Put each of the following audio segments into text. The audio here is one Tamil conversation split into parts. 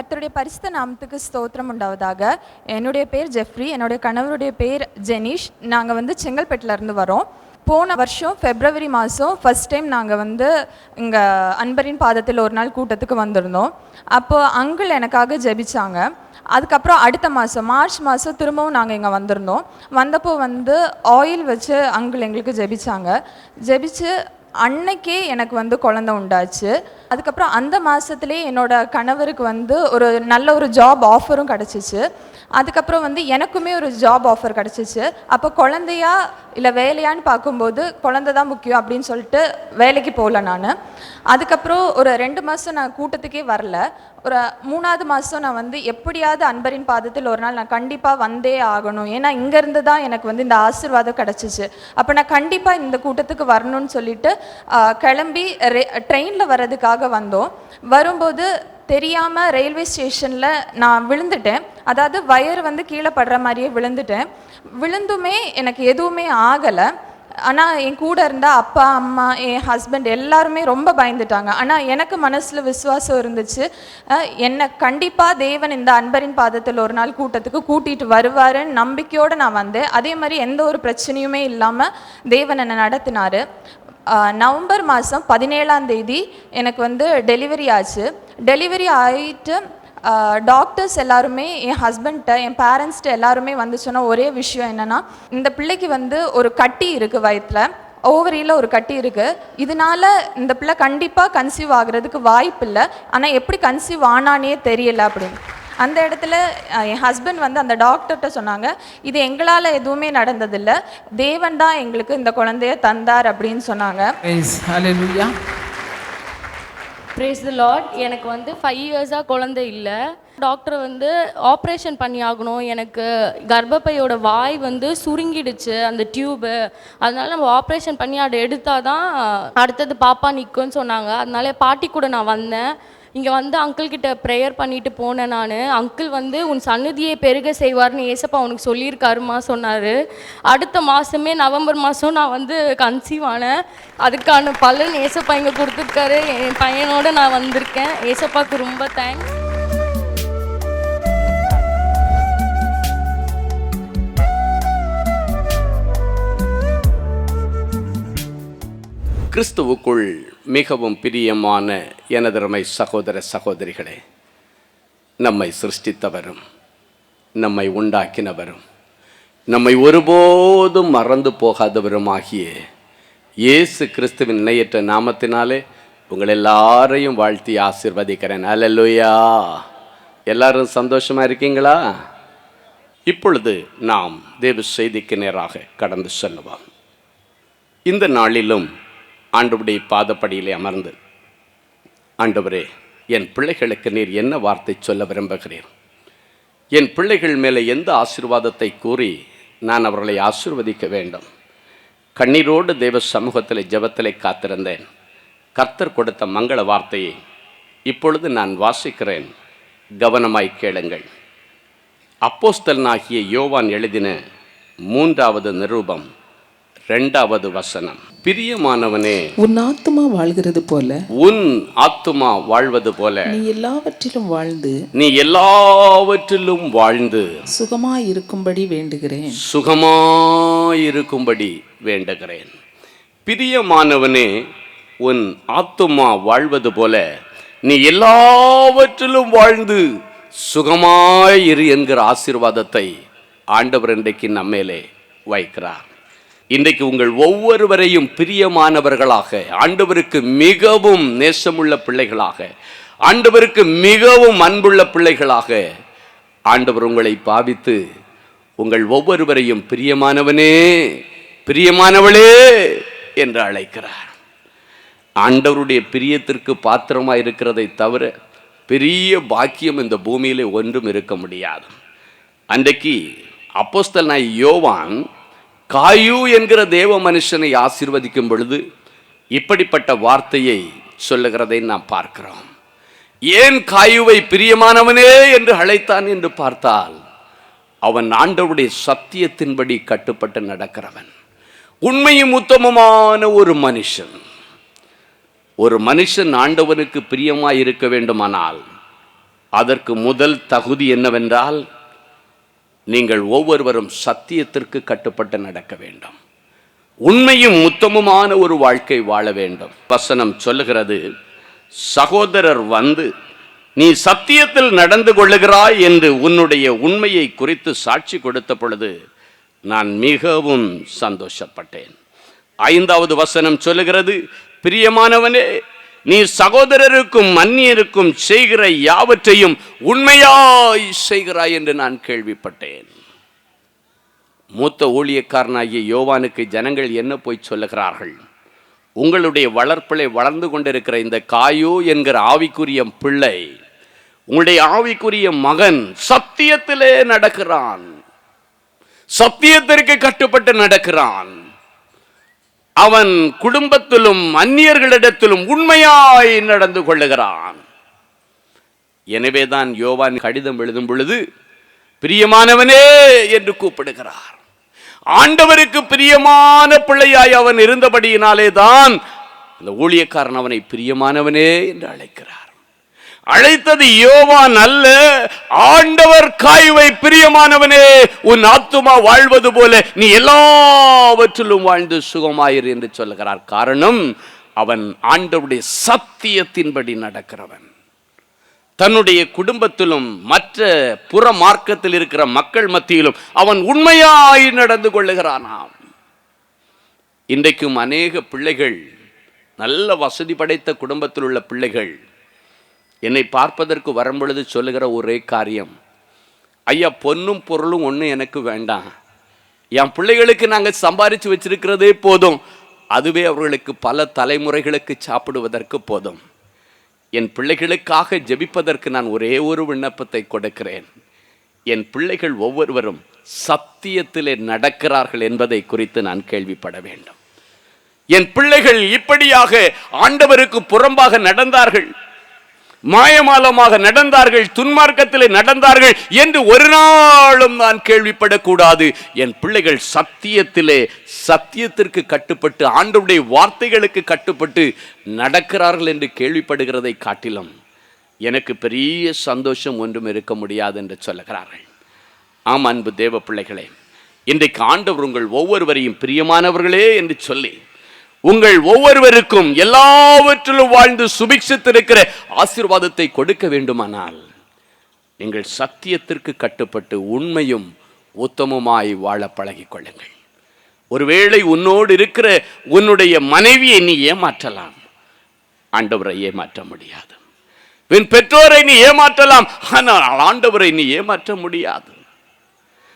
கர்த்தருடைய பரிசுத்த நாமத்துக்கு ஸ்தோத்திரம் உண்டாவதாக. என்னுடைய பேர் ஜெஃப்ரி, என்னுடைய கணவருடைய பேர் ஜெனிஷ். நாங்கள் செங்கல்பட்டுலேருந்து வரோம். போன வருஷம் ஃபெப்ரவரி மாதம் ஃபஸ்ட் டைம் நாங்கள் இங்கே அன்பரின் பாதத்தில் ஒரு நாள் கூட்டத்துக்கு வந்திருந்தோம். அப்போது அங்கிள் எனக்காக ஜெபிச்சாங்க. அதுக்கப்புறம் அடுத்த மாதம் மார்ச் மாதம் திரும்பவும் நாங்கள் இங்கே வந்திருந்தோம். வந்தப்போ ஆயில் வச்சு அங்கிள் எங்களுக்கு ஜெபிச்சு அன்னைக்கே எனக்கு குழந்தை உண்டாச்சு. அதுக்கப்புறம் அந்த மாதத்துலேயே என்னோடய கணவருக்கு ஒரு நல்ல ஒரு ஜாப் ஆஃபரும் கிடச்சிச்சு. அதுக்கப்புறம் எனக்குமே ஒரு ஜாப் ஆஃபர் கிடச்சிச்சு. அப்போ குழந்தையா இல்லை வேலையான்னு பார்க்கும்போது குழந்தை தான் முக்கியம் அப்படின்னு சொல்லிட்டு வேலைக்கு போகல நான். அதுக்கப்புறம் ஒரு 2 மாதம் நான் கூட்டத்துக்கே வரல. ஒரு 3ஆவது மாதம் நான் எப்படியாவது அன்பரின் பாதத்தில் ஒரு நாள் நான் கண்டிப்பாக வந்தே ஆகணும், ஏன்னா இங்கேருந்து தான் எனக்கு இந்த ஆசீர்வாதம் கிடச்சிச்சு. அப்போ நான் கண்டிப்பாக இந்த கூட்டத்துக்கு வரணும்னு சொல்லிட்டு கிளம்பி ட்ரெயினில் வர்றதுக்காக வந்தோம். வரும்போது தெரியாமல் ரயில்வே ஸ்டேஷனில் நான் விழுந்துட்டேன். அதாவது வயர் கீழே படுற மாதிரியே விழுந்துட்டேன். விழுந்துமே எனக்கு எதுவுமே ஆகலை. ஆனால் என் கூட இருந்த அப்பா, அம்மா, என் ஹஸ்பண்ட் எல்லாருமே ரொம்ப பயந்துட்டாங்க. ஆனால் எனக்கு மனசில் விசுவாசம் இருந்துச்சு, என்னை கண்டிப்பாக தேவன் இந்த அன்பரின் பாதத்தில் ஒரு நாள் கூட்டத்துக்கு கூட்டிகிட்டு வருவாருன்னு நம்பிக்கையோடு நான் வந்தேன். அதே மாதிரி எந்த ஒரு பிரச்சனையுமே இல்லாமல் தேவன் என்னை நடத்தினார். நவம்பர் மாதம் 17ஆம் தேதி எனக்கு டெலிவரி ஆச்சு. டெலிவரி ஆகிட்டு டாக்டர்ஸ் எல்லாருமே என் ஹஸ்பண்ட்ட, என் பேரண்ட்ஸ்கிட்ட எல்லாருமே சொன்ன ஒரே விஷயம் என்னென்னா, இந்த பிள்ளைக்கு ஒரு கட்டி இருக்குது, வயிற்றில் ஓவரியில் ஒரு கட்டி இருக்குது. இதனால இந்த பிள்ளை கண்டிப்பாக கன்சீவ் ஆகிறதுக்கு வாய்ப்பு இல்லை, ஆனால் எப்படி கன்சீவ் ஆனானே தெரியல அப்படின்னு. அந்த இடத்துல என் ஹஸ்பண்ட் அந்த டாக்டர்கிட்ட சொன்னாங்க, இது எங்களால் எதுவுமே நடந்ததில்லை, தேவன் தான் எங்களுக்கு இந்த குழந்தைய தந்தார் அப்படின்னு சொன்னாங்க. Praise the Lord. எனக்கு 5 இயர்ஸாக குழந்தை இல்லை. டாக்டர் ஆப்ரேஷன் பண்ணி ஆகணும், எனக்கு கர்ப்பப்பையோட வாய் சுருங்கிடுச்சு அந்த டியூபு, அதனால நம்ம ஆப்ரேஷன் பண்ணி அதை எடுத்தால் தான் அடுத்தது பாப்பா நிற்கும்னு சொன்னாங்க. அதனால பாட்டி கூட நான் வந்தேன். இங்கே அங்கிள்கிட்ட ப்ரேயர் பண்ணிட்டு போனேன். நான் அங்கிள் உன் சந்நிதியை பெருக செய்வார்னு ஏசப்பா உனக்கு சொல்லியிருக்காருமா சொன்னார். அடுத்த மாதமே நவம்பர் மாதம் நான் கன்சீவ் ஆனேன். அதுக்கான பலன் ஏசப்பா இங்கே கொடுத்துருக்காரு. என் பையனோடு நான் வந்திருக்கேன். ஏசப்பாவுக்கு ரொம்ப தேங்க்ஸ். கிறிஸ்துவுக்குள் மிகவும் பிரியமான எனதருமை சகோதர சகோதரிகளே, நம்மை சிருஷ்டித்தவரும் நம்மை உண்டாக்கினவரும் நம்மை ஒருபோதும் மறந்து போகாதவருமாகிய இயேசு கிறிஸ்துவின் இணையற்ற நாமத்தினாலே உங்கள் எல்லாரையும் வாழ்த்தி ஆசீர்வதிக்கிறேன். அல்லேலூயா. எல்லாரும் சந்தோஷமாக இருக்கீங்களா? இப்பொழுது நாம் தேவ செய்திக்கு நேராக கடந்து செல்லுவோம். இந்த நாளிலும் ஆண்டவருடைய பாதப்படியிலே அமர்ந்து, ஆண்டவரே, என் பிள்ளைகளுக்கு நீர் என்ன வார்த்தை சொல்ல விரும்புகிறீர்? என் பிள்ளைகள் மேலே எந்த ஆசீர்வாதத்தை கூறி நான் அவர்களை ஆசீர்வதிக்க வேண்டும்? கண்ணீரோடு தேவ சமூகத்தில் ஜெபத்திலே காத்திருந்தேன். கர்த்தர் கொடுத்த மங்கள வார்த்தையை இப்பொழுது நான் வாசிக்கிறேன், கவனமாய் கேளுங்கள். அப்போஸ்தலனாகிய யோவான் எழுதின 3வது நிருபம் 2வது வசனம். பிரியமானவனே, உன் ஆத்துமா வாழ்கிறது போல, உன் ஆத்துமா வாழ்வது போல நீ எல்லாவற்றிலும் வாழ்ந்து சுகமாயிருக்கும்படி வேண்டுகிறேன். பிரியமானவனே, உன் ஆத்துமா வாழ்வது போல நீ எல்லாவற்றிலும் வாழ்ந்து சுகமாயிரு என்கிற ஆசீர்வாதத்தை ஆண்டவர் இன்றைக்கு நம்மேலே வைக்கிறார். இன்றைக்கு உங்கள் ஒவ்வொருவரையும் பிரியமானவர்களாக, ஆண்டவருக்கு மிகவும் நேசமுள்ள பிள்ளைகளாக, ஆண்டவருக்கு மிகவும் அன்புள்ள பிள்ளைகளாக ஆண்டவர் உங்களை பாவித்து உங்கள் ஒவ்வொருவரையும் பிரியமானவனே, பிரியமானவளே என்று அழைக்கிறார். ஆண்டவருடைய பிரியத்திற்கு பாத்திரமாக இருக்கிறதை தவிர பெரிய பாக்கியம் இந்த பூமியிலே ஒன்றும் இருக்க முடியாது. அன்றைக்கு அப்போஸ்தலனாகிய யோவான் காயு என்கிற தேவ மனுஷனை ஆசீர்வதிக்கும் பொழுது இப்படிப்பட்ட வார்த்தையை சொல்லுகிறதை நாம் பார்க்கிறோம். ஏன் காயுவை பிரியமானவனே என்று அழைத்தான் என்று பார்த்தால், அவன் ஆண்டவருடைய சத்தியத்தின்படி கட்டுப்பட்டு நடக்கிறவன், உண்மையும் உத்தமமான ஒரு மனுஷன். ஆண்டவனுக்கு பிரியமாய் இருக்க வேண்டுமானால் அதற்கு முதல் தகுதி என்னவென்றால், நீங்கள் ஒவ்வொருவரும் சத்தியத்திற்கு கட்டுப்பட்டு நடக்க வேண்டும். உண்மையும் உத்தமமான ஒரு வாழ்க்கை வாழ வேண்டும். வசனம் சொல்லுகிறது, சகோதரர் வந்து நீ சத்தியத்தில் நடந்து கொள்ளுகிறாய் என்று உன்னுடைய உண்மையை குறித்து சாட்சி கொடுத்த பொழுது நான் மிகவும் சந்தோஷப்பட்டேன். 5வது வசனம் சொல்லுகிறது, பிரியமானவனே, நீ சகோதரருக்கும் அந்நியருக்கும் செய்கிற யாவற்றையும் உண்மையாய் செய்கிறாய் என்று நான் கேள்விப்பட்டேன். மூத்த ஊழியக்காரனாகிய யோவானுக்கு ஜனங்கள் என்ன போய் சொல்லுகிறார்கள்? உங்களுடைய வளர்ப்பிலே வளர்ந்து கொண்டிருக்கிற இந்த காயோ என்கிற ஆவிக்குரிய பிள்ளை, உங்களுடைய ஆவிக்குரிய மகன் சத்தியத்திலே நடக்கிறான், சத்தியத்திற்கு கட்டுப்பட்டு நடக்கிறான், அவன் குடும்பத்திலும் அந்நியர்களிடத்திலும் உண்மையாய் நடந்து கொள்ளுகிறான். எனவேதான் யோவான் கடிதம் எழுதும் பொழுது பிரியமானவனே என்று கூப்பிடுகிறார். ஆண்டவருக்கு பிரியமான பிள்ளையாய் அவன் இருந்தபடியினாலே தான் அந்த ஊழியக்காரன் அவனை பிரியமானவனே என்று அழைக்கிறார். அழைத்தது யோவான் அல்ல, ஆண்டவர் காயுவை பிரியமானவனே, உன் ஆத்துமா வாழ்வது போல நீ எல்லாவற்றிலும் வாழ்ந்து சுகமாயிரு என்று சொல்லுகிறார். காரணம், அவன் ஆண்டவருடைய சத்தியத்தின்படி நடக்கிறவன். தன்னுடைய குடும்பத்திலும் மற்ற புற மார்க்கத்தில் இருக்கிற மக்கள் மத்தியிலும் அவன் உண்மையாய் நடந்து கொள்ளுகிறானாம். இன்றைக்கும் அநேக பிள்ளைகள், நல்ல வசதி படைத்த குடும்பத்தில் உள்ள பிள்ளைகள் என்னை பார்ப்பதற்கு வரும்பொழுது சொல்லுகிற ஒரே காரியம், ஐயா, பொன்னும் பொருளும் ஒன்றும் எனக்கு வேண்டாம், என் பிள்ளைகளுக்கு நாங்கள் சம்பாதிச்சு வச்சிருக்கிறதே போதும், அதுவே அவர்களுக்கு பல தலைமுறைகளுக்கு சாப்பிடுவதற்கு போதும். என் பிள்ளைகளுக்காக ஜெபிப்பதற்கு நான் ஒரே ஒரு விண்ணப்பத்தை கொடுக்கிறேன், என் பிள்ளைகள் ஒவ்வொருவரும் சத்தியத்திலே நடக்கிறார்கள் என்பதை குறித்து நான் கேள்விப்பட வேண்டும். என் பிள்ளைகள் இப்படியாக ஆண்டவருக்கு புறம்பாக நடந்தார்கள், மாயமாலமாக நடந்தார்கள், துன்மார்க்கத்திலே நடந்தார்கள் என்று ஒரு நாளும் நான் கேள்விப்படக்கூடாது. என் பிள்ளைகள் சத்தியத்திலே, சத்தியத்திற்கு கட்டுப்பட்டு, ஆண்டவருடைய வார்த்தைகளுக்கு கட்டுப்பட்டு நடக்கிறார்கள் என்று கேள்விப்படுகிறதை காட்டிலும் எனக்கு பெரிய சந்தோஷம் ஒன்றும் இருக்க முடியாது என்று சொல்லுகிறார்கள். ஆம் அன்பு தேவ பிள்ளைகளே, இன்றைக்கு ஆண்டவர் உங்கள் ஒவ்வொருவரையும் பிரியமானவர்களே என்று சொல்லி உங்கள் ஒவ்வொருவருக்கும் எல்லாவற்றிலும் வாழ்ந்து சுபிக்ஷித்திருக்கிற ஆசீர்வாதத்தை கொடுக்க வேண்டுமானால் நீங்கள் சத்தியத்திற்கு கட்டுப்பட்டு உண்மையும் உத்தமமாய் வாழ பழகிக் கொள்ளுங்கள். ஒருவேளை உன்னோடு இருக்கிற உன்னுடைய மனைவியை நீ ஏமாற்றலாம், ஆண்டவரை ஏமாற்ற முடியாது. உன் பெற்றோரை நீ ஏமாற்றலாம், ஆனால் ஆண்டவரை நீ ஏமாற்ற முடியாது.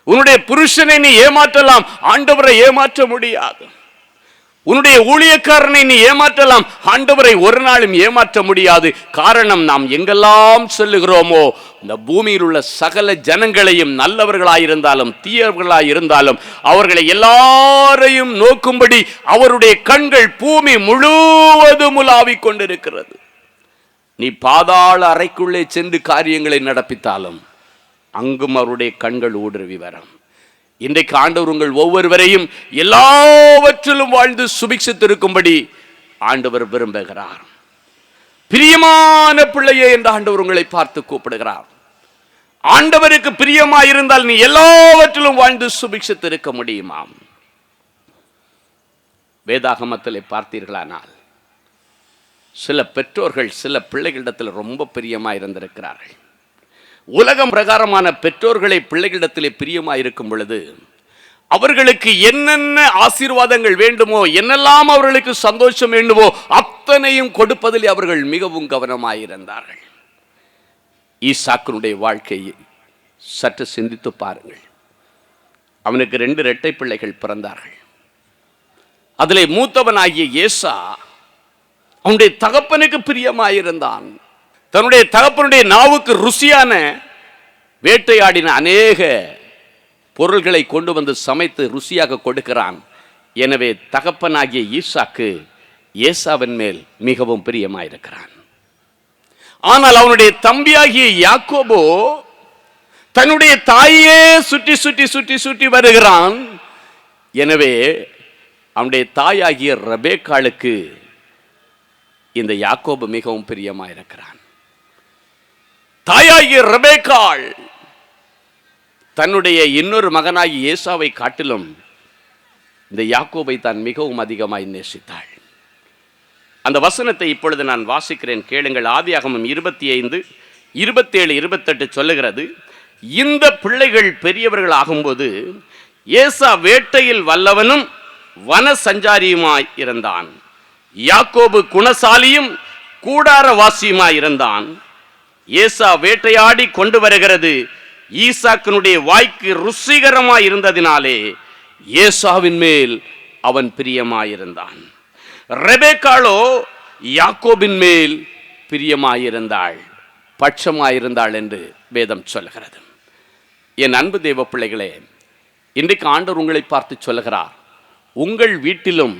உன்னுடைய புருஷனை நீ ஏமாற்றலாம், ஆண்டவரை ஏமாற்ற முடியாது. உன்னுடைய ஊழியக்காரனை நீ ஏமாற்றலாம், ஆண்டவரை ஒரு நாளும் ஏமாற்ற முடியாது. காரணம், நாம் எங்கெல்லாம் செல்லுகிறோமோ இந்த பூமியில் உள்ள சகல ஜனங்களையும், நல்லவர்களாயிருந்தாலும் தீயவர்களாயிருந்தாலும், அவர்களை எல்லாரையும் நோக்கும்படி அவருடைய கண்கள் பூமி முழுவதும் உலாவிக் கொண்டிருக்கிறது. நீ பாதாள அறைக்குள்ளே சென்று காரியங்களை நடப்பித்தாலும் அங்கும் அவருடைய கண்கள் ஊடுருவி வரும். இன்றைக்கு ஆண்டவர் உங்கள் ஒவ்வொருவரையும் எல்லாவற்றிலும் வாழ்ந்து சுபிக்ஷித்திருக்கும்படி ஆண்டவர் விரும்புகிறார். பிரியமான பிள்ளையே என்று ஆண்டவர் உங்களை பார்த்து கூப்பிடுகிறார். ஆண்டவருக்கு பிரியமாயிருந்தால் நீ எல்லாவற்றிலும் வாழ்ந்து சுபிக்ஷித்திருக்க முடியுமாம். வேதாகமத்தில் பார்த்தீர்களானால் சில பெற்றோர்கள் சில பிள்ளைகளிடத்தில் ரொம்ப பிரியமாயிருந்திருக்கிறார்கள். உலகம் பிரகாரமான பெற்றோர்களை பிள்ளைகளிடத்திலே பிரியமாயிருக்கும் பொழுது அவர்களுக்கு என்னென்ன ஆசீர்வாதங்கள் வேண்டுமோ, என்னெல்லாம் அவர்களுக்கு சந்தோஷம் வேண்டுமோ அத்தனையும் கொடுப்பதில் அவர்கள் மிகவும் கவனமாயிருந்தார்கள். ஈசாக்கினுடைய வாழ்க்கையை சற்று சிந்தித்து பாருங்கள். அவனுக்கு 2 இரட்டை பிள்ளைகள் பிறந்தார்கள். அதிலே மூத்தவனாகிய ஏசா அவனுடைய தகப்பனுக்கு பிரியமாயிருந்தான். தன்னுடைய தகப்பனுடைய நாவுக்கு ருசியான வேட்டையாடின அநேக பொருள்களை கொண்டு வந்து சமைத்து ருசியாக கொடுக்கிறான். எனவே தகப்பனாகிய ஈசாக்கு ஏசாவின் மேல் மிகவும் பிரியமாயிருக்கிறான். ஆனால் அவனுடைய தம்பியாகிய யாக்கோபோ தன்னுடைய தாயே சுற்றி சுற்றி சுற்றி சுற்றி வருகிறான். எனவே அவனுடைய தாயாகிய ரெபேக்காளுக்கு இந்த யாக்கோபு மிகவும் பிரியமாயிருக்கிறான். தாயாகிய ரெபேக்காள் தன்னுடைய இன்னொரு மகனாகி ஏசாவை காட்டிலும் இந்த யாக்கோபை தான் மிகவும் அதிகமாய் நேசித்தாள். அந்த வசனத்தை இப்பொழுது நான் வாசிக்கிறேன், கேளுங்கள். ஆதியாகமம் 25, 27, 28 சொல்லுகிறது, இந்த பிள்ளைகள் பெரியவர்கள் ஆகும்போது ஏசா வேட்டையில் வல்லவனும் வன சஞ்சாரியுமாய் இருந்தான். யாக்கோபு குணசாலியும் கூடாரவாசியுமாய் இருந்தான். ஏசா வேட்டையாடி கொண்டு வருகிறது ஈசாக்கினுடைய வாய்க்கு ருசிகரமாய் இருந்ததினாலே ஏசாவின் மேல் அவன் பிரியமாயிருந்தான். ரெபேக்காளோ யாக்கோபின் மேல் பிரியமாயிருந்தாள், பட்சமாயிருந்தாள் என்று வேதம் சொல்லுகிறது. என் அன்பு தேவ பிள்ளைகளே, இன்றைக்கு ஆண்டவர் உங்களை பார்த்து சொல்லுகிறார், உங்கள் வீட்டிலும்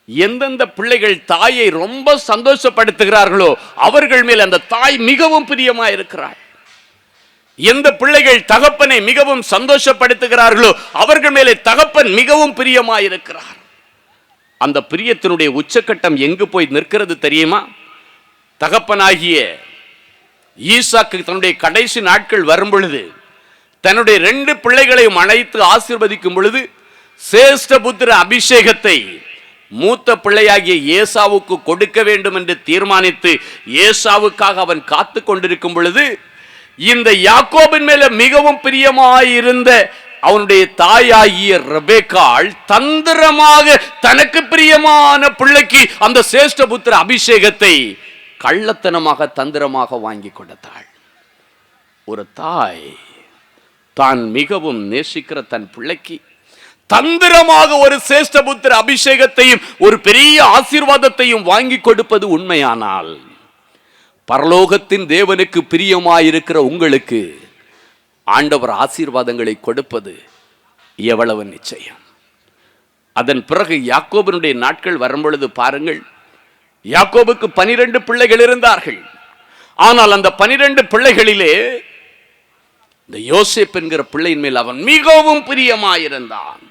எந்தெந்த பிள்ளைகள் தாயை ரொம்ப சந்தோஷப்படுத்துகிறார்களோ அவர்கள் மேல் அந்த தாய் மிகவும் பிரியமாயிருக்கிறாள். எந்த பிள்ளைகள் தகப்பனை மிகவும் சந்தோஷப்படுத்துகிறார்களோ அவர்கள் மேலே தகப்பன் மிகவும் பிரியமாயிருக்கிறார். அந்த பிரியத்தினுடைய உச்சக்கட்டம் எங்கு போய் நிற்கிறது தெரியுமா? தகப்பனாகிய ஈசாக்கு தன்னுடைய கடைசி நாட்கள் வரும் பொழுது தன்னுடைய 2 பிள்ளைகளையும் அழைத்து ஆசீர்வதிக்கும் பொழுது சேஷ்டபுத்திர அபிஷேகத்தை மூத்த பிள்ளையாகிய ஏசாவுக்கு கொடுக்க வேண்டும் என்று தீர்மானித்து ஏசாவுக்காக அவன் காத்து கொண்டிருக்கும் பொழுது இந்த யாக்கோபின் மேல மிகவும் பிரியமாயிருந்த அவனுடைய தாயாகிய ரெபேக்காள் தந்திரமாக தனக்கு பிரியமான பிள்ளைக்கு அந்த சேஷ்டபுத்திர அபிஷேகத்தை கள்ளத்தனமாக தந்திரமாக வாங்கி கொடுத்தாள். ஒரு தாய் தான் மிகவும் நேசிக்கிற தன் பிள்ளைக்கு தந்திரமாக ஒரு சேஷ்டபுத்திர அபிஷேகத்தையும் ஒரு பெரிய ஆசீர்வாதத்தையும் வாங்கி கொடுப்பது உண்மையானால் பரலோகத்தின் தேவனுக்கு பிரியமாயிருக்கிற உங்களுக்கு ஆண்டவர் ஆசீர்வாதங்களை கொடுப்பது எவ்வளவு நிச்சயம். அதன் பிறகு யாக்கோபினுடைய நாட்கள் வரும்பொழுது பாருங்கள், யாக்கோபுக்கு 12 பிள்ளைகள் இருந்தார்கள். ஆனால் அந்த 12 பிள்ளைகளிலே இந்த யோசேப்பு என்கிற பிள்ளையின் மேல் அவன் மிகவும் பிரியமாயிருந்தான்.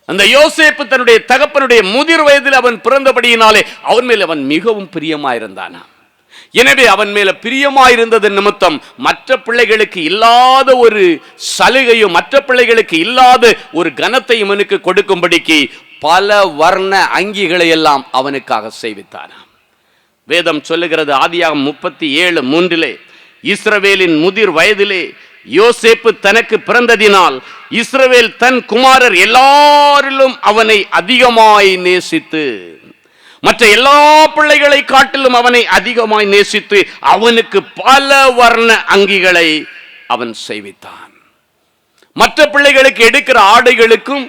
அந்த யோசேப்பு தன்னுடைய தகப்பனுடைய முதிர் வயதில் அவன் பிறந்தபடியினாலே அவன் மேல் அவன் மிகவும் பிரியமாயிருந்தான். எனவே அவன் மேல பிரியமாயிருந்தது நிமித்தம் மற்ற பிள்ளைகளுக்கு இல்லாத ஒரு சலுகையும் மற்ற பிள்ளைகளுக்கு இல்லாத ஒரு கனத்தையும் அவனுக்கு கொடுக்கும்படிக்கு பல வர்ண அங்கிகளை எல்லாம் அவனுக்காக செய்வித்தான். வேதம் சொல்லுகிறது, ஆதியாகமம் 37:3, இஸ்ரவேலின் முதிர் வயதிலே யோசேப்பு தனக்கு பிறந்ததினால் இஸ்ரவேல் தன் குமாரர் எல்லாரிலும் அவனை அதிகமாய் நேசித்து மற்ற எல்லா பிள்ளைகளை காட்டிலும் அவனை அதிகமாய் நேசித்து அவனுக்கு பல வர்ண அங்கிகளை அவன் செய்வித்தான். மற்ற பிள்ளைகளுக்கு எடுக்கிற ஆடைகளுக்கும்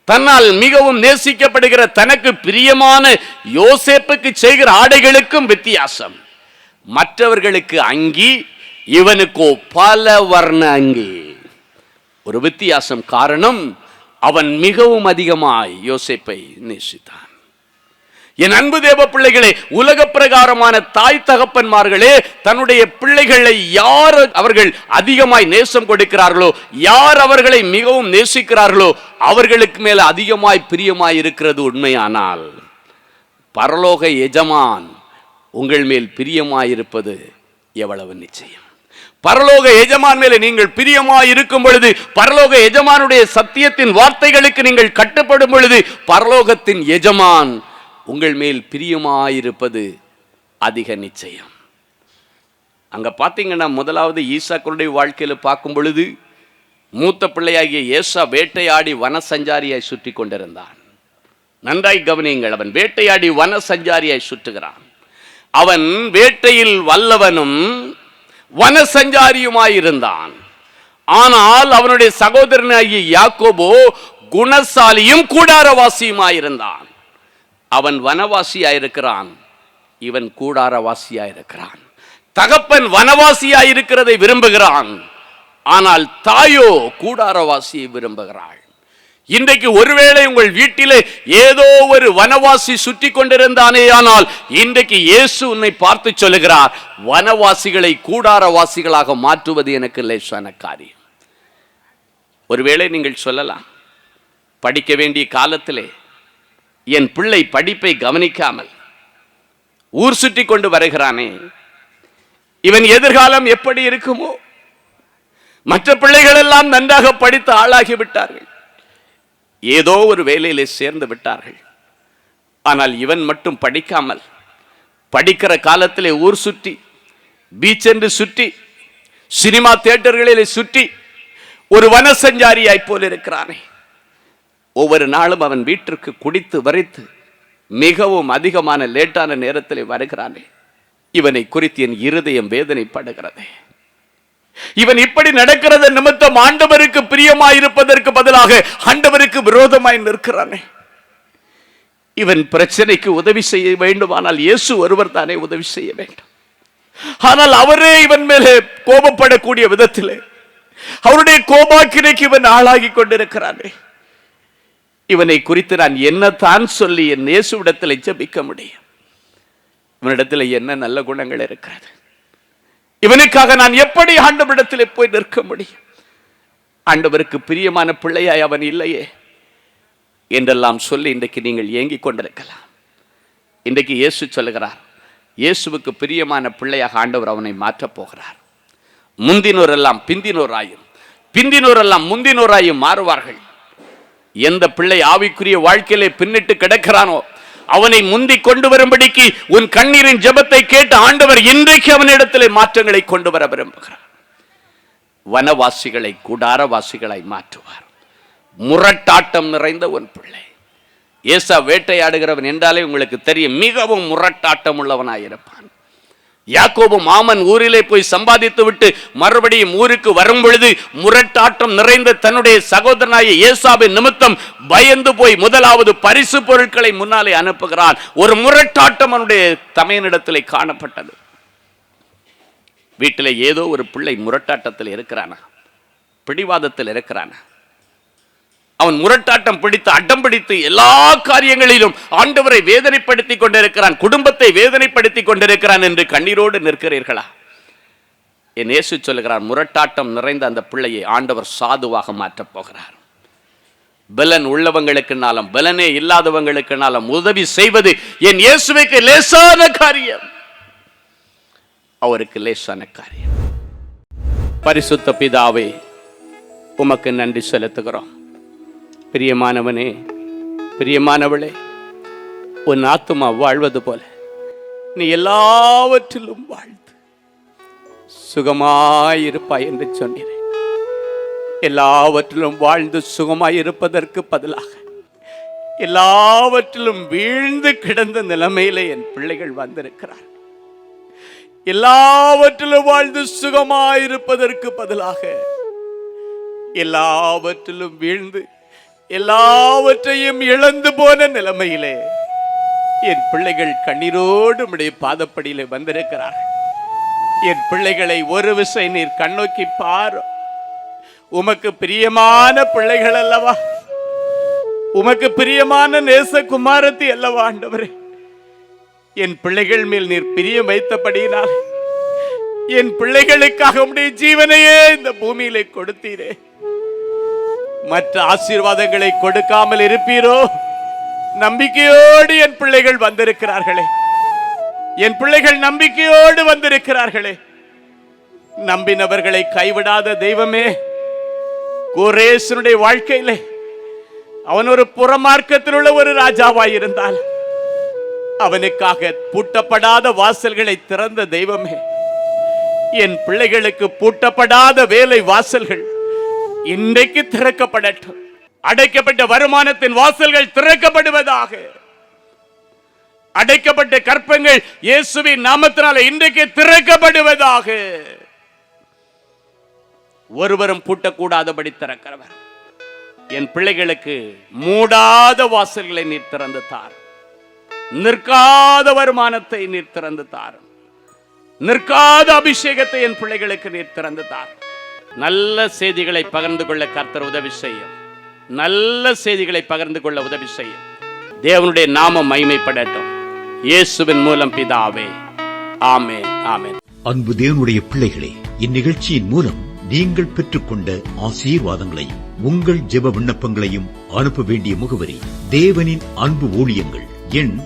தன்னால் மிகவும் நேசிக்கப்படுகிற தனக்கு பிரியமான யோசேப்புக்கு செய்கிற ஆடைகளுக்கும் வித்தியாசம். மற்றவர்களுக்கு அங்கி, இவனுக்கோ பல வர்ண அங்கி. ஒரு வித்தியாசம். காரணம், அவன் மிகவும் அதிகமாய் யோசேப்பை நேசித்தான். என் அன்பு தேவ பிள்ளைகளே, உலக பிரகாரமான தாய் தகப்பன்மார்களே தன்னுடைய பிள்ளைகளை யார் அவர்கள் அதிகமாய் நேசம் கொடுக்கிறார்களோ, யார் அவர்களை மிகவும் நேசிக்கிறார்களோ அவர்களுக்கு மேல அதிகமாய் பிரியமாய் இருக்கிறது உண்மையானால் பரலோக எஜமான் உங்கள் மேல் பிரியமாயிருப்பது எவ்வளவு நிச்சயம். பரலோக எஜமான் மேலே நீங்கள் பிரியமாய் இருக்கும் பொழுது, பரலோக எஜமானுடைய சத்தியத்தின் வார்த்தைகளுக்கு நீங்கள் கட்டுப்படும் பொழுது, பரலோகத்தின் எஜமான் உங்கள் மேல் பிரியமாயிருப்பது அதிக நிச்சயம். அங்க பாத்தீங்கன்னா, முதலாவது ஈசாக்குடைய வாழ்க்கையில பார்க்கும் பொழுது மூத்த பிள்ளையாகிய ஏசா வேட்டையாடி வன சஞ்சாரியாய் சுற்றி கொண்டிருந்தான். நன்றாய் கவனியுங்கள், அவன் வேட்டையாடி வன சஞ்சாரியாய் சுற்றுகிறான். அவன் வேட்டையில் வல்லவனும் வன சஞ்சாரியுமாயிருந்தான். ஆனால் அவனுடைய சகோதரனாகிய யாக்கோபோ குணசாலியும் கூடாரவாசியுமாயிருந்தான். அவன் வனவாசியாயிருக்கிறான், இவன் கூடாரவாசியாயிருக்கிறான். தகப்பன் வனவாசியாயிருக்கிறதை விரும்புகிறான், ஆனால் தாயோ கூடாரவாசியை விரும்புகிறாள். இன்றைக்கு ஒருவேளை உங்கள் வீட்டிலே ஏதோ ஒரு வனவாசி சுற்றி கொண்டிருந்தானே, ஆனால் இன்றைக்கு இயேசு உன்னை பார்த்து சொல்லுகிறார், வனவாசிகளை கூடாரவாசிகளாக மாற்றுவது எனக்கு லேசான காரியம். ஒருவேளை நீங்கள் சொல்லலாம், படிக்க வேண்டிய காலத்திலே என் பிள்ளை படிப்பை கவனிக்காமல் ஊர் சுற்றி கொண்டு வருகிறானே, இவன் எதிர்காலம் எப்படி இருக்குமோ? மற்ற பிள்ளைகள் எல்லாம் நன்றாக படித்து ஆளாகி விட்டார்கள், ஏதோ ஒரு வேலையிலே சேர்ந்து விட்டார்கள். ஆனால் இவன் மட்டும் படிக்காமல் படிக்கிற காலத்திலே ஊர் சுற்றி, பீச் என்று சுற்றி, சினிமா தியேட்டர்களிலே சுற்றி ஒரு வனசஞ்சாரியாய் போல் இருக்கிறானே. ஒவ்வொரு நாளும் அவன் வீட்டிற்கு குடித்து வரைத்து மிகவும் அதிகமான லேட்டான நேரத்திலே வருகிறானே. இவனை குறித்து என் இருதயம் வேதனைப்படுகிறது. இவன் இப்படி நடக்கிறது நிமித்தம் ஆண்டவருக்கு பிரியமாயிருப்பதற்கு பதிலாக ஆண்டவருக்கு விரோதமாய் நிற்கிறானே. இவன் பிரச்சனைக்கு உதவி செய்ய வேண்டுமானால் இயேசு ஒருவர் தானே உதவி செய்ய வேண்டும். ஆனால் அவரே இவன் மேலே கோபப்படக்கூடிய விதத்திலே அவருடைய கோபாக்கினைக்கு இவன் ஆளாகி கொண்டிருக்கிறானே. இவனை குறித்து நான் என்னத்தான் சொல்லி என் இயேசுவிடத்தில் ஜெபிக்க முடியும்? இவனிடத்தில் என்ன நல்ல குணங்கள் இருக்கிறது? இவனுக்காக நான் எப்படி ஆண்டவரிடத்தில் போய் நிற்க முடியும்? ஆண்டவருக்கு பிரியமான பிள்ளையாய் அவன் இல்லையே என்றெல்லாம் சொல்லி இன்றைக்கு நீங்கள் ஏங்கிக் கொண்டிருக்கலாம். இன்றைக்கு இயேசு சொல்லுகிறார், இயேசுவுக்கு பிரியமான பிள்ளையாக ஆண்டவர் அவனை மாற்றப் போகிறார். முந்தினோரெல்லாம் பிந்தினோராயும், பிந்தினோரெல்லாம் முந்தினோராயும் மாறுவார்கள். எந்த பிள்ளை ஆவிக்குரிய வாழ்க்கையிலே பின்னிட்டு கிடக்கிறானோ அவனை முந்தி கொண்டு வரும்படிக்கு உன் கண்ணீரின் ஜெபத்தை கேட்டு ஆண்டவர் இன்றைக்கு அவனிடத்திலே மாற்றங்களை கொண்டு வர விரும்புகிறார். வனவாசிகளை கூடாரவாசிகளாய் மாற்றுவார். முரட்டாட்டம் நிறைந்த உன் பிள்ளை. ஏசா வேட்டையாடுகிறவன் என்றாலே உங்களுக்கு தெரியும், மிகவும் முரட்டாட்டம் உள்ளவனாயிருப்பான். யாக்கோபு மாமன் ஊரிலே போய் சம்பாதித்து விட்டு மறுபடியும் ஊருக்கு வரும் பொழுது முரட்டாட்டம் நிறைந்த தன்னுடைய சகோதரனாய ஏசாவின் நிமித்தம் பயந்து போய் முதலாவது பரிசு பொருட்களை முன்னாலே அனுப்புகிறான். ஒரு முரட்டாட்டம் அவனுடைய தமையனிடத்திலே காணப்பட்டது. வீட்டிலே ஏதோ ஒரு பிள்ளை முரட்டாட்டத்தில் இருக்கிறானா, பிடிவாதத்தில் இருக்கிறானா? அவன் முரட்டாட்டம் பிடித்து அடம் பிடித்து எல்லா காரியங்களிலும் ஆண்டவரை வேதனைப்படுத்தி கொண்டிருக்கிறான், குடும்பத்தை வேதனைப்படுத்தி கொண்டிருக்கிறான் என்று கண்ணீரோடு நிற்கிறீர்களா? என் இயேசு சொல்லுகிறார், முரட்டாட்டம் நிறைந்த அந்த பிள்ளையை ஆண்டவர் சாதுவாக மாற்றப் போகிறார். பலன் உள்ளவங்களுக்குனாலும் பலனே இல்லாதவங்களுக்குனாலும் உதவி செய்வது என் இயேசுவுக்கு லேசான காரியம். அவருக்கு லேசான காரியம். பரிசுத்த பிதாவே, உமக்கு நன்றி செலுத்துகிறோம். பிரியமானவனே, பிரியமானவளே, உன் ஆத்துமா வாழ்வது போல நீ எல்லாவற்றிலும் வாழ்ந்து சுகமாயிருப்பாய் என்று சொன்னீர். எல்லாவற்றிலும் வாழ்ந்து சுகமாயிருப்பதற்கு பதிலாக எல்லாவற்றிலும் வீழ்ந்து கிடந்த நிலைமையிலே என் பிள்ளைகள் வந்திருக்கிறார். எல்லாவற்றிலும் வாழ்ந்து சுகமாயிருப்பதற்கு பதிலாக எல்லாவற்றிலும் வீழ்ந்து எல்லாவற்றையும் இழந்து போன நிலைமையிலே என் பிள்ளைகள் கண்ணீரோடு உம்முடைய பாதப்படியிலே வந்திருக்கிறார்கள். என் பிள்ளைகளை ஒரு விசை நீர் கண்ணோக்கி பாரு. உமக்கு பிரியமான பிள்ளைகள் அல்லவா, உமக்கு பிரியமான நேசகுமாரத்தி அல்லவா ஆண்டவரே. என் பிள்ளைகள் மேல் நீர் பிரியம் வைத்தபடியினால் என் பிள்ளைகளுக்காக உம்முடைய ஜீவனையே இந்த பூமியிலே கொடுத்தீரே. மற்ற ஆசீர்வாதங்களை கொடுக்காமல் இருப்பீரோ? நம்பிக்கையோடு என் பிள்ளைகள் வந்திருக்கிறார்களே, என் பிள்ளைகள் நம்பிக்கையோடு வந்திருக்கிறார்களே. நம்பினவர்களை கைவிடாத தெய்வமே, கோரேசனுடைய வாழ்க்கையிலே அவன் ஒரு புறமார்க்கத்தில் உள்ள ஒரு ராஜாவாய் இருந்தால் அவனுக்காக பூட்டப்படாத வாசல்களை திறந்த தெய்வமே, என் பிள்ளைகளுக்கு பூட்டப்படாத வேலை வாசல்கள் இன்றைக்கு திறக்கப்படட்டும். அடைக்கப்பட்ட வருமானத்தின் வாசல்கள் திறக்கப்படுவதாக. அடைக்கப்பட்ட கற்பங்கள் இயேசுவின் நாமத்தினாலே இன்றைக்கு திறக்கப்படுவதாக. ஒருவரும் பூட்டக்கூடாதபடி திறக்கிறவர். என் பிள்ளைகளுக்கு மூடாத வாசல்களை நீர் திறந்து தார். நிற்காத வருமானத்தை நீர் திறந்து தார். நிற்காத அபிஷேகத்தை என் பிள்ளைகளுக்கு நீர் திறந்து தார். நல்ல செய்திகளை பகிர்ந்து கொள்ள கர்த்தர் உதவி செய்யும். நல்ல செய்திகளை பகிர்ந்து கொள்ள உதவி செய்யும். தேவனுடைய நாமம் மகிமைப்படட்டும். இயேசுவின் மூலம் பிதாவே, ஆமென், ஆமென். அன்பு தேவனுடைய பிள்ளைகளே, இந்நிகழ்ச்சியின் மூலம் நீங்கள் பெற்றுக்கொண்ட ஆசீர்வாதங்களையும் உங்கள் ஜெப விண்ணப்பங்களையும் அனுப்ப வேண்டிய முகவரி: தேவனின் அன்பு ஊழியங்கள், எண்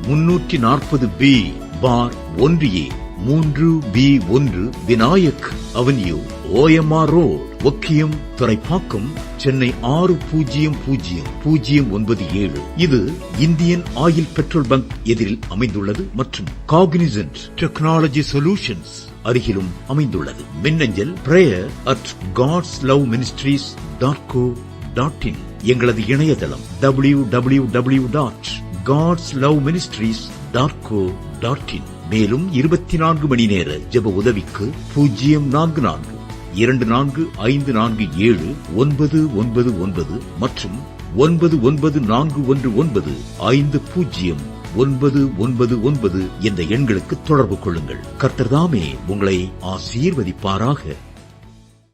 340B/1A, 3B1 Vinayak avenue, OMR road, Okkiyam, Thoraipakkam, Chennai 600097. இது இந்தியன் ஆயில் பெட்ரோல் பங்க் எதிரில் அமைந்துள்ளது மற்றும் காக்னிசன்ட் டெக்னாலஜி சொல்யூஷன்ஸ் அருகிலும் அமைந்துள்ளது. மின்னஞ்சல் prayer@godsloveministries.co.in. எங்களது இணையதளம் www.godsloveministries.co.in. மேலும் 24 மணி நேர ஜெப உதவிக்கு 04454479999 மற்றும் 9941950999 என்ற எண்களுக்கு தொடர்பு கொள்ளுங்கள். கர்த்தர் தாமே உங்களை ஆசீர்வதிப்பாராக.